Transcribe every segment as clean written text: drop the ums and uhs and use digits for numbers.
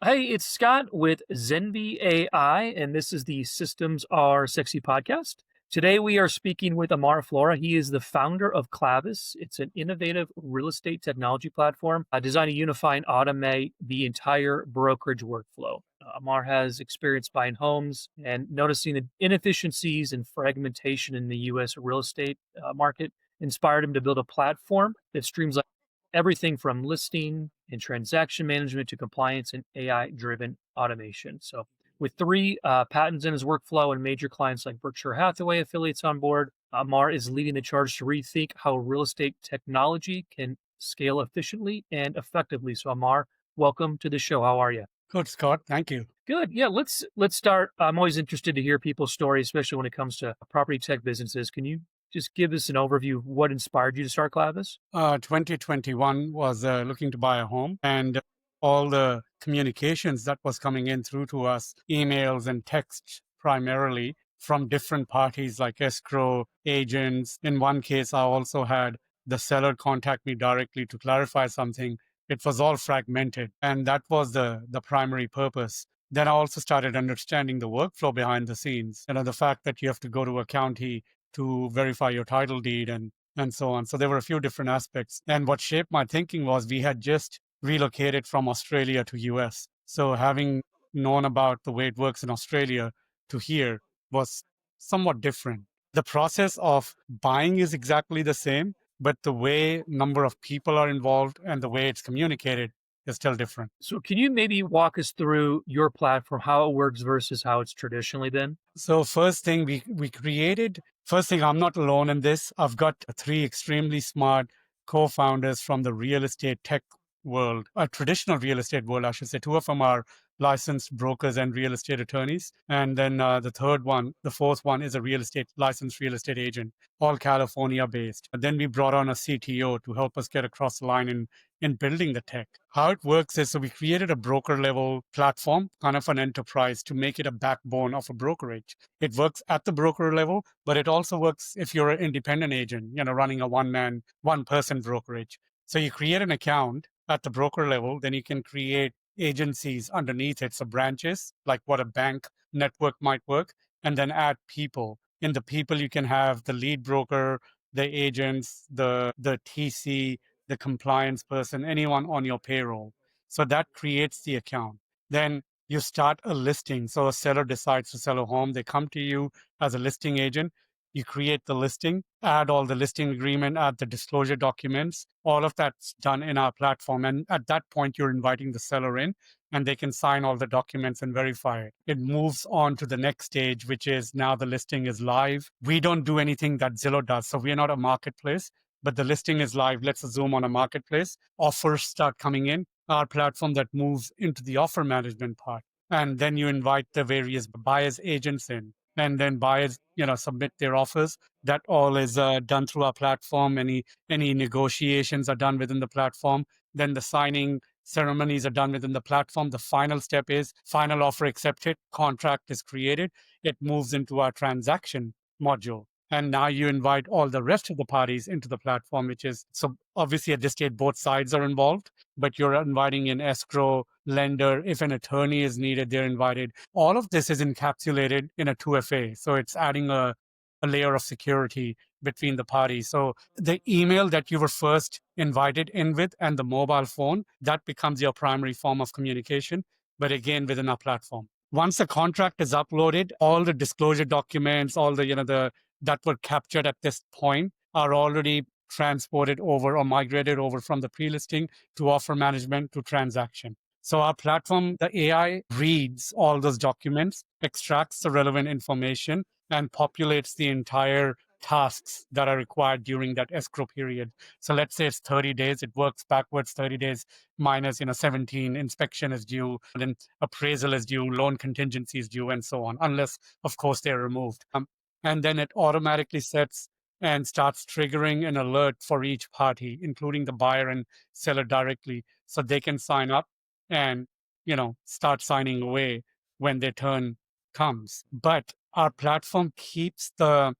Hey, it's Scott with Zenby AI, and this is the Systems Are Sexy podcast. Today we are speaking with Amar Flora. He is the founder of Klaviss. It's an innovative real estate technology platform designed to unify and automate the entire brokerage workflow. Amar has experience buying homes and noticing the inefficiencies and fragmentation in the U.S. real estate market inspired him to build a platform that streamlines everything from listing and transaction management to compliance and AI driven automation. So, with three patents in his workflow and major clients like Berkshire Hathaway affiliates on board, Amar is leading the charge to rethink how real estate technology can scale efficiently and effectively. So, Amar, welcome to the show. How are you? Good, Scott. Thank you. Good. Yeah, let's start. I'm always interested to hear people's stories, especially when it comes to property tech businesses. Can you just give us an overview of what inspired you to start Clavis? 2021 was looking to buy a home, and all the communications that was coming in through to us, emails and texts primarily from different parties like escrow agents. In one case, I also had the seller contact me directly to clarify something. It was all fragmented, and that was the primary purpose. Then I also started understanding the workflow behind the scenes. The fact that you have to go to a county to verify your title deed and so on. So there were a few different aspects. And what shaped my thinking was we had just relocated from Australia to US. So having known about the way it works in Australia to here was somewhat different. The process of buying is exactly the same, but the way number of people are involved and the way it's communicated is still different. So, can you maybe walk us through your platform, how it works versus how it's traditionally been? So first thing we created, first thing, I'm not alone in this. I've got three extremely smart co-founders from the real estate tech world, a traditional real estate world, I should say. Two of them are licensed brokers and real estate attorneys. And then the fourth one is a licensed real estate agent, all California based. And then we brought on a CTO to help us get across the line in building the tech. How it works is, so we created a broker level platform, kind of an enterprise, to make it a backbone of a brokerage. It works at the broker level, but it also works if you're an independent agent, running a one person brokerage. So you create an account at the broker level, then you can create agencies underneath it. So branches, like what a bank network might work, and then add people. In the people, you can have the lead broker, the agents, the TC, the compliance person, anyone on your payroll. So that creates the account. Then you start a listing. So a seller decides to sell a home. They come to you as a listing agent. You create the listing, add all the listing agreement, add the disclosure documents. All of that's done in our platform. And at that point, you're inviting the seller in and they can sign all the documents and verify it. It moves on to the next stage, which is now the listing is live. We don't do anything that Zillow does. So we're not a marketplace, but the listing is live. Let's assume on a marketplace, offers start coming in, our platform that moves into the offer management part. And then you invite the various buyers agents in, and then buyers, submit their offers. That all is done through our platform. Any negotiations are done within the platform. Then the signing ceremonies are done within the platform. The final step is final offer accepted, contract is created. It moves into our transaction module. And now you invite all the rest of the parties into the platform, which is, so obviously at this stage, both sides are involved, but you're inviting an escrow lender. If an attorney is needed, they're invited. All of this is encapsulated in a 2FA. So it's adding a layer of security between the parties. So the email that you were first invited in with and the mobile phone, that becomes your primary form of communication, but again, within our platform. Once the contract is uploaded, all the disclosure documents, all the that were captured at this point are already transported over or migrated over from the pre-listing to offer management to transaction. So our platform, the AI reads all those documents, extracts the relevant information, and populates the entire tasks that are required during that escrow period. So let's say it's 30 days, it works backwards 30 days minus 17, inspection is due, then appraisal is due, loan contingency is due, and so on, unless, of course, they're removed. And then it automatically sets and starts triggering an alert for each party, including the buyer and seller directly, so they can sign up and start signing away when their turn comes. But our platform keeps the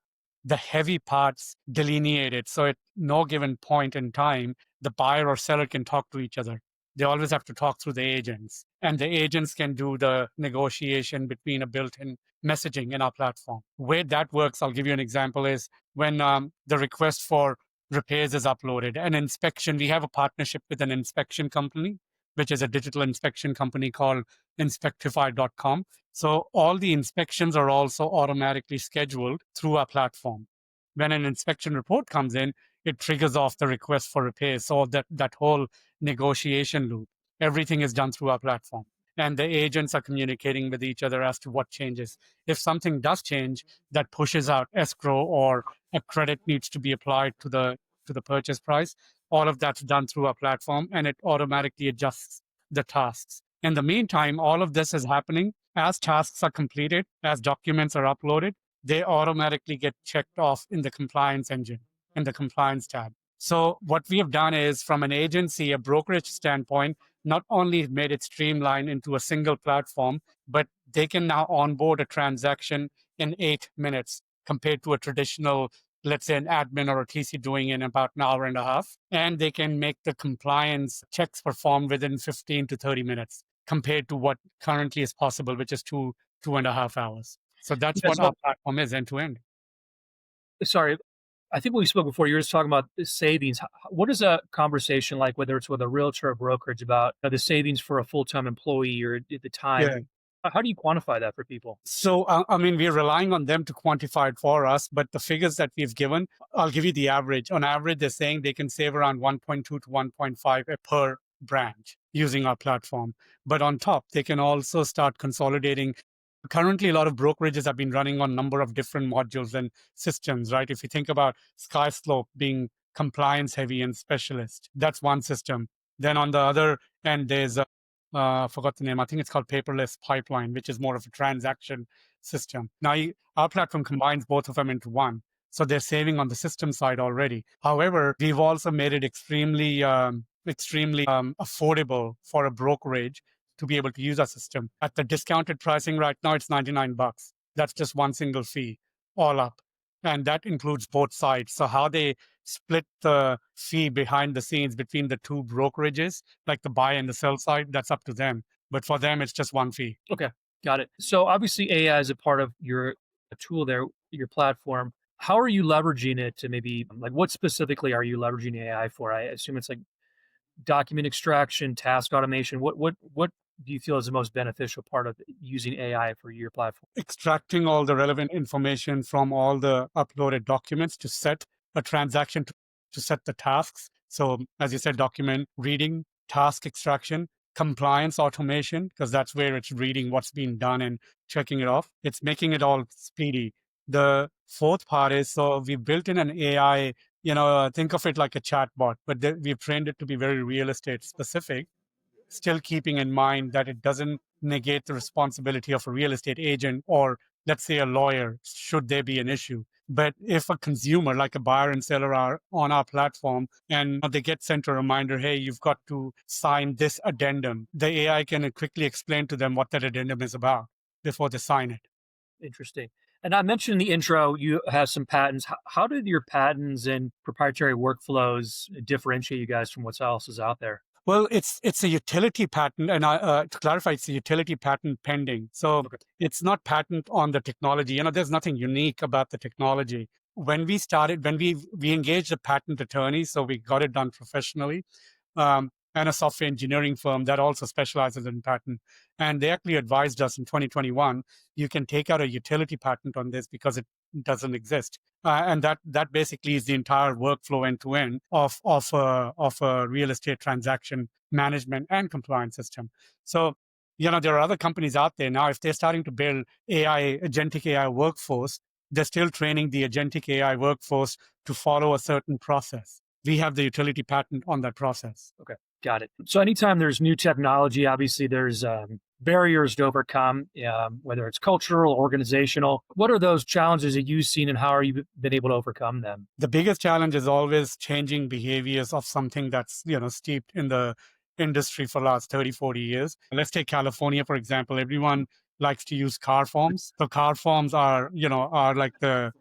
heavy parts delineated, so at no given point in time, the buyer or seller can talk to each other. they always have to talk through the agents. And the agents can do the negotiation between a built-in messaging in our platform. Where that works, I'll give you an example, is when the request for repairs is uploaded. An inspection, we have a partnership with an inspection company, which is a digital inspection company called inspectify.com. So all the inspections are also automatically scheduled through our platform. When an inspection report comes in, it triggers off the request for repairs. So that whole negotiation loop, everything is done through our platform. And the agents are communicating with each other as to what changes. If something does change, that pushes out escrow or a credit needs to be applied to the purchase price. All of that's done through our platform, and it automatically adjusts the tasks. In the meantime, all of this is happening as tasks are completed, as documents are uploaded, they automatically get checked off in the compliance engine, in the compliance tab. So what we have done is, from an agency, a brokerage standpoint, not only made it streamlined into a single platform, but they can now onboard a transaction in 8 minutes compared to a traditional, let's say, an admin or a TC doing in about an hour and a half. And they can make the compliance checks performed within 15 to 30 minutes compared to what currently is possible, which is 2.5 hours. So that's Yeah, what so our platform is, end to end. sorry, I think when we spoke before, you were just talking about the savings. What is a conversation like, whether it's with a realtor or brokerage, about the savings for a full-time employee or the time? Yeah. How do you quantify that for people? So, I mean, we're relying on them to quantify it for us, but the figures that we've given, I'll give you the average. On average, they're saying they can save around 1.2 to 1.5 per branch using our platform. But on top, they can also start consolidating. Currently, a lot of brokerages have been running on a number of different modules and systems, right? If you think about Skyslope being compliance heavy and specialist, that's one system. Then on the other end, there's I forgot the name. I think it's called Paperless Pipeline, which is more of a transaction system. Now, our platform combines both of them into one. So they're saving on the system side already. However, we've also made it extremely affordable for a brokerage to be able to use our system. At the discounted pricing right now, it's $99. That's just one single fee, all up. And that includes both sides. So how they split the fee behind the scenes between the two brokerages, like the buy and the sell side, that's up to them. But for them, it's just one fee. Okay, got it. So obviously AI is a part of your tool there, your platform. How are you leveraging it to, maybe, like, what specifically are you leveraging AI for? I assume it's like document extraction, task automation. What do you feel is the most beneficial part of using AI for your platform? Extracting all the relevant information from all the uploaded documents to set a transaction, to set the tasks. So, as you said, document reading, task extraction, compliance automation, because that's where it's reading what's being done and checking it off. It's making it all speedy. The fourth part is, so we built in an AI, think of it like a chatbot, but we've trained it to be very real estate specific, still keeping in mind that it doesn't negate the responsibility of a real estate agent or, let's say, a lawyer, should there be an issue. But if a consumer, like a buyer and seller, are on our platform and they get sent a reminder, hey, you've got to sign this addendum, the AI can quickly explain to them what that addendum is about before they sign it. Interesting. And I mentioned in the intro, you have some patents. How did your patents and proprietary workflows differentiate you guys from what else is out there? Well, it's a utility patent, and to clarify, it's a utility patent pending. So Okay. it's not patent on the technology. There's nothing unique about the technology. When we started, when we engaged a patent attorney, so we got it done professionally, and a software engineering firm that also specializes in patent. And they actually advised us in 2021, you can take out a utility patent on this because it doesn't exist. And that basically is the entire workflow end to end of a real estate transaction management and compliance system. So, there are other companies out there now. If they're starting to build agentic AI workforce, they're still training the agentic AI workforce to follow a certain process. We have the utility patent on that process. Okay, got it. So anytime there's new technology, obviously there's barriers to overcome, whether it's cultural, organizational. What are those challenges that you've seen, and how are you been able to overcome them? The biggest challenge is always changing behaviors of something that's, steeped in the industry for the last 30, 40 years. Let's take California, for example. Everyone likes to use car forms. So car forms are the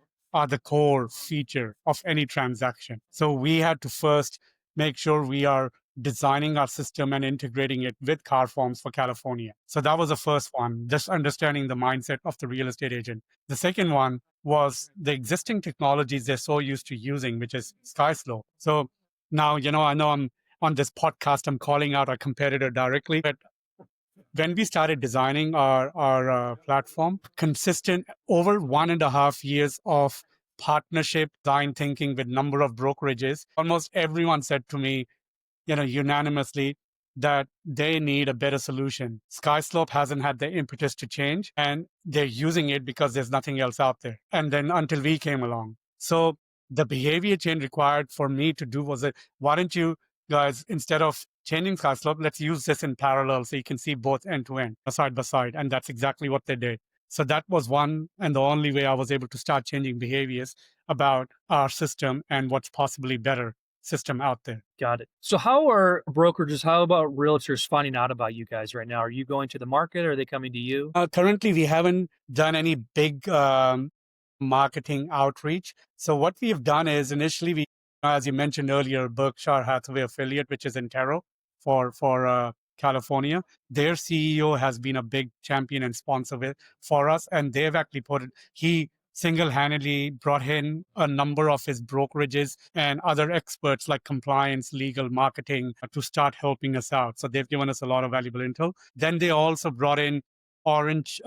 core feature of any transaction. So we had to first make sure we are designing our system and integrating it with car forms for California. So that was the first one, just understanding the mindset of the real estate agent. The second one was the existing technologies they're so used to using, which is SkySlope. So now, I know I'm on this podcast, I'm calling out our competitor directly, but when we started designing our platform, consistent over 1.5 years of partnership, design thinking with number of brokerages, almost everyone said to me, unanimously that they need a better solution. SkySlope hasn't had the impetus to change, and they're using it because there's nothing else out there. And then until we came along. So the behavior change required for me to do was that, why don't you guys, instead of changing SkySlope, let's use this in parallel so you can see both end to end, side by side. And that's exactly what they did. So that was one and the only way I was able to start changing behaviors about our system and what's possibly better system out there. Got it. So how are brokerages, how about realtors finding out about you guys right now? Are you going to the market or are they coming to you? Currently, we haven't done any big marketing outreach. So what we have done is initially, we, as you mentioned earlier, Berkshire Hathaway affiliate, which is in Terrell for California, their CEO has been a big champion and sponsor for us, and they've actually he single-handedly brought in a number of his brokerages and other experts like compliance, legal, marketing to start helping us out. So they've given us a lot of valuable intel. Then they also brought in Orange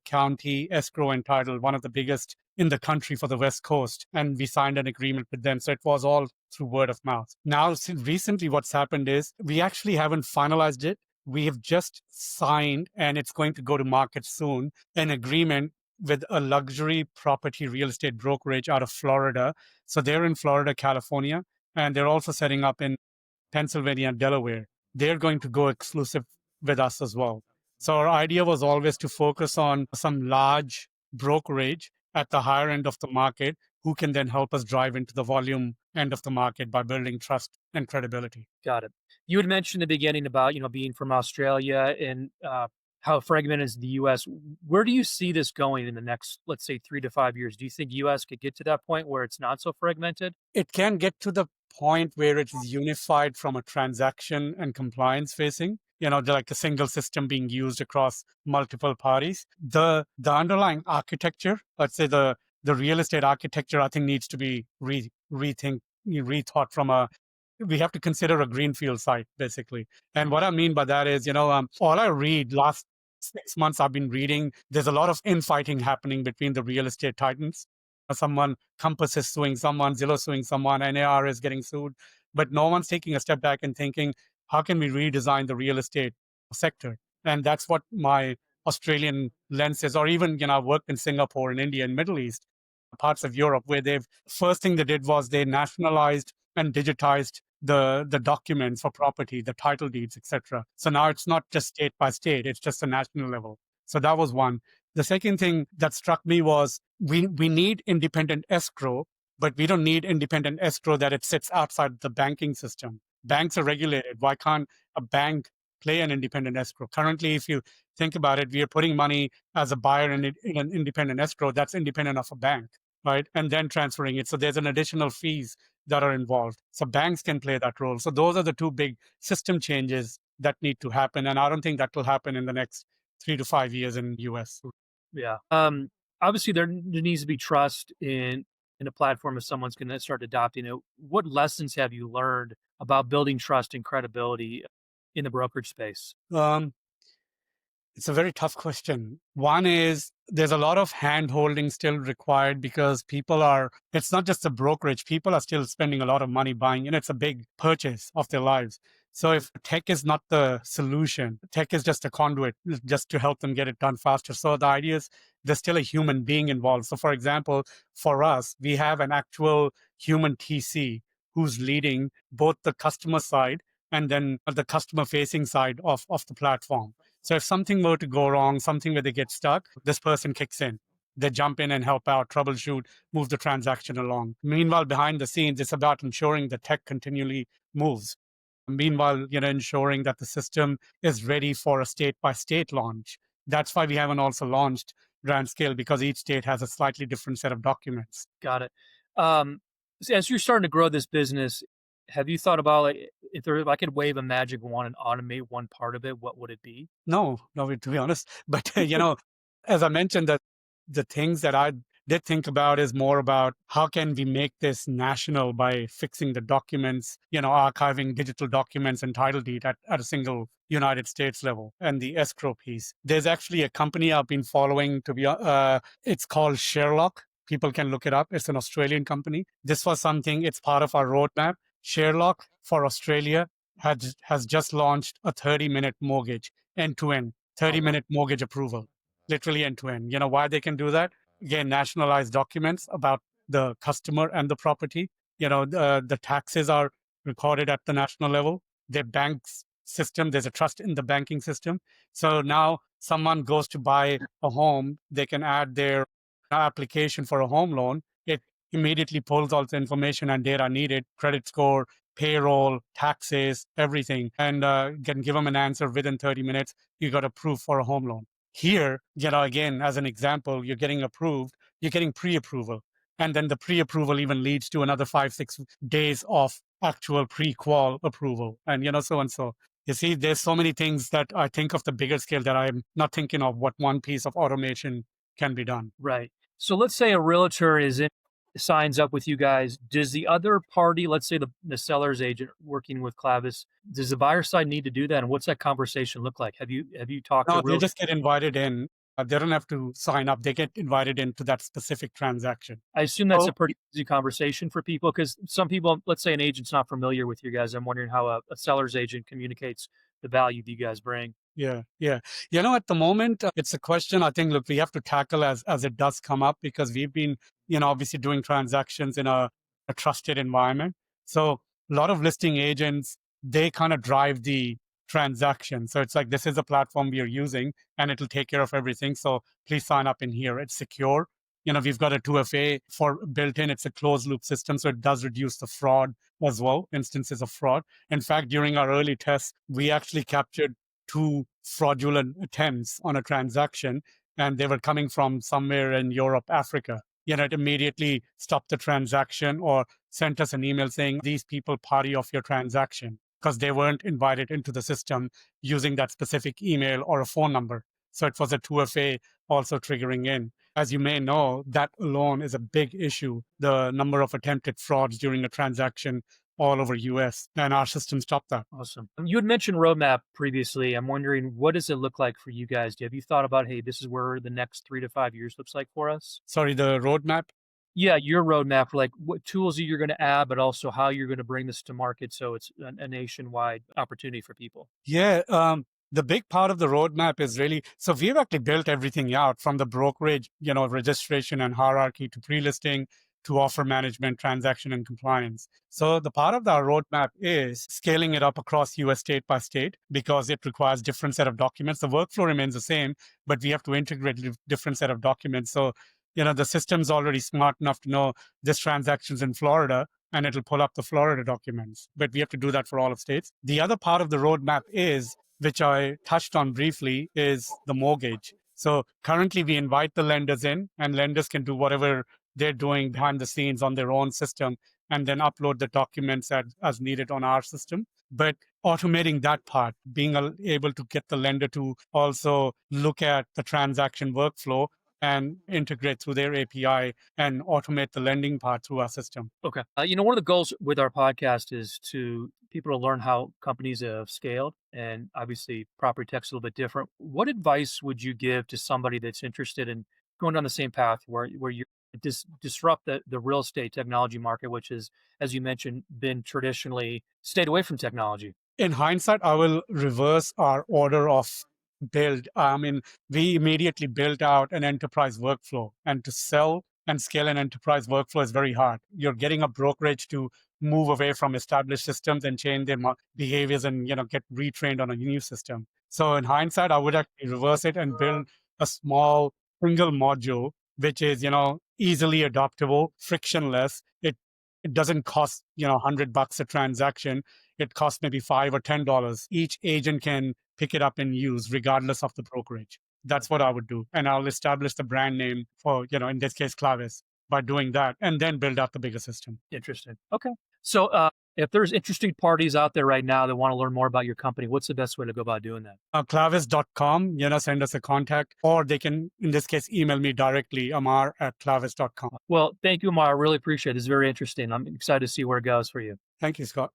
County Escrow and Title, one of the biggest in the country for the West Coast. And we signed an agreement with them. So it was all through word of mouth. Now, recently, what's happened is we actually haven't finalized it. We have just signed, and it's going to go to market soon, an agreement with a luxury property real estate brokerage out of Florida. So they're in Florida, California, and they're also setting up in Pennsylvania and Delaware. They're going to go exclusive with us as well. So our idea was always to focus on some large brokerage at the higher end of the market who can then help us drive into the volume end of the market by building trust and credibility. Got it. You had mentioned in the beginning about, being from Australia and how fragmented is the US. Where do you see this going in the next, let's say, 3 to 5 years? Do you think US could get to that point where it's not so fragmented? It can get to the point where it is unified from a transaction and compliance facing, like a single system being used across multiple parties. The underlying architecture, let's say the real estate architecture, I think needs to be rethought from we have to consider a greenfield site, basically. And what I mean by that is, all I read last 6 months, I've been reading, there's a lot of infighting happening between the real estate titans. Someone, Compass is suing someone, Zillow suing someone, NAR is getting sued. But no one's taking a step back and thinking, how can we redesign the real estate sector? And that's what my Australian lens is, or even, I've worked in Singapore and India and Middle East, parts of Europe, where first thing they did was they nationalized and digitized the documents for property, the title deeds, etc. So now it's not just state by state, it's just a national level. So that was one. The second thing that struck me was we need independent escrow, but we don't need independent escrow that it sits outside the banking system. Banks are regulated. Why can't a bank play an independent escrow? Currently, if you think about it, we are putting money as a buyer in an independent escrow that's independent of a bank, right? And then transferring it. So there's an additional fees that are involved. So banks can play that role. So those are the two big system changes that need to happen. And I don't think that will happen in the next 3 to 5 years in the US. Yeah. Obviously, there needs to be trust in a platform if someone's going to start adopting it. What lessons have you learned about building trust and credibility in the brokerage space? It's a very tough question. One is there's a lot of hand holding still required because it's not just a brokerage, people are still spending a lot of money buying, and it's a big purchase of their lives. So if tech is not the solution, tech is just a conduit just to help them get it done faster. So the idea is there's still a human being involved. So for example, for us, we have an actual human TC who's leading both the customer side and then the customer facing side of the platform. So if something were to go wrong, something where they get stuck, this person kicks in. They jump in and help out, troubleshoot, move the transaction along. Meanwhile, behind the scenes, it's about ensuring the tech continually moves. Meanwhile, ensuring that the system is ready for a state-by-state launch. That's why we haven't also launched grand scale, because each state has a slightly different set of documents. Got it. As you're starting to grow this business, have you thought about If I could wave a magic wand and automate one part of it, what would it be? No, no, to be honest. But, as I mentioned, that the things that I did think about is more about how can we make this national by fixing the documents, archiving digital documents and title deed at a single United States level and the escrow piece. There's actually a company I've been following it's called Sherlock. People can look it up. It's an Australian company. This was something, it's part of our roadmap. Sherlock for Australia has just launched a 30-minute mortgage end to end, Oh, wow. 30-minute mortgage approval, literally end to end. You know why they can do that? Again, nationalized documents about the customer and the property. The taxes are recorded at the national level. Their banks system, there's a trust in the banking system. So now someone goes to buy a home, they can add their application for a home loan. It immediately pulls all the information and data needed, credit score, payroll, taxes, everything, and can give them an answer within 30 minutes. You got approved for a home loan. Here, again, as an example, you're getting approved, you're getting pre-approval. And then the pre-approval even leads to another 5, 6 days of actual pre-qual approval. And, so and so. You see, there's so many things that I think of the bigger scale that I'm not thinking of what one piece of automation can be done. Right. So let's say a realtor signs up with you guys. Does the other party, let's say the seller's agent working with Klaviss, does the buyer side need to do that? And what's that conversation look like? Have you talked to No, they real? just get invited in. They don't have to sign up. They get invited into that specific transaction. I assume that's Oh, a pretty easy conversation for people because some people, let's say an agent's not familiar with you guys. I'm wondering how a seller's agent communicates the value that you guys bring. yeah, yeah. At the moment, it's a question I think, look, we have to tackle as it does come up because we've been, obviously doing transactions in a trusted environment. So a lot of listing agents, they kind of drive the transaction. So it's like, this is a platform we are using and it'll take care of everything. So please sign up in here. It's secure. We've got a 2FA for built in. It's a closed loop system. So it does reduce the fraud as well, instances of fraud. In fact, during our early tests, we actually captured 2 fraudulent attempts on a transaction, and they were coming from somewhere in Europe, Africa. It immediately stopped the transaction or sent us an email saying these people party off your transaction because they weren't invited into the system using that specific email or a phone number. So it was a 2FA also triggering in. As you may know, that alone is a big issue, the number of attempted frauds during a transaction all over US, and our system stopped that. Awesome. You had mentioned roadmap previously. I'm wondering, what does it look like for you guys? Have you thought about, hey, this is where the next 3 to 5 years looks like for us? Sorry, the roadmap. Yeah, your roadmap for like what tools you're going to add, but also how you're going to bring this to market so it's a nationwide opportunity for people. Yeah, the big part of the roadmap is really, so we've actually built everything out from the brokerage, registration and hierarchy to pre-listing to offer management, transaction and compliance. So the part of our roadmap is scaling it up across US state by state because it requires different set of documents. The workflow remains the same, but we have to integrate different set of documents. So, the system's already smart enough to know this transaction's in Florida and it'll pull up the Florida documents. But we have to do that for all of states. The other part of the roadmap is, which I touched on briefly, is the mortgage. So currently we invite the lenders in and lenders can do whatever they're doing behind the scenes on their own system and then upload the documents as needed on our system. But automating that part, being able to get the lender to also look at the transaction workflow and integrate through their API and automate the lending part through our system. Okay. One of the goals with our podcast is to people to learn how companies have scaled, and obviously property tech's a little bit different. What advice would you give to somebody that's interested in going down the same path where you disrupt the real estate technology market, which is, as you mentioned, been traditionally stayed away from technology? In hindsight, I will reverse our order of build. I mean, we immediately built out an enterprise workflow, and to sell and scale an enterprise workflow is very hard. You're getting a brokerage to move away from established systems and change their behaviors and get retrained on a new system. So in hindsight, I would actually reverse it and build a small single module which is easily adoptable, frictionless. It doesn't cost $100 a transaction. It costs maybe $5 or $10. Each agent can pick it up and use regardless of the brokerage. That's what I would do. And I'll establish the brand name for, in this case, Klaviss by doing that and then build out the bigger system. Interesting. Okay. So If there's interested parties out there right now that want to learn more about your company, what's the best way to go about doing that? Klaviss.com, send us a contact, or they can, in this case, email me directly, amar@klaviss.com. Well, thank you, Amar. I really appreciate it. It's very interesting. I'm excited to see where it goes for you. Thank you, Scott.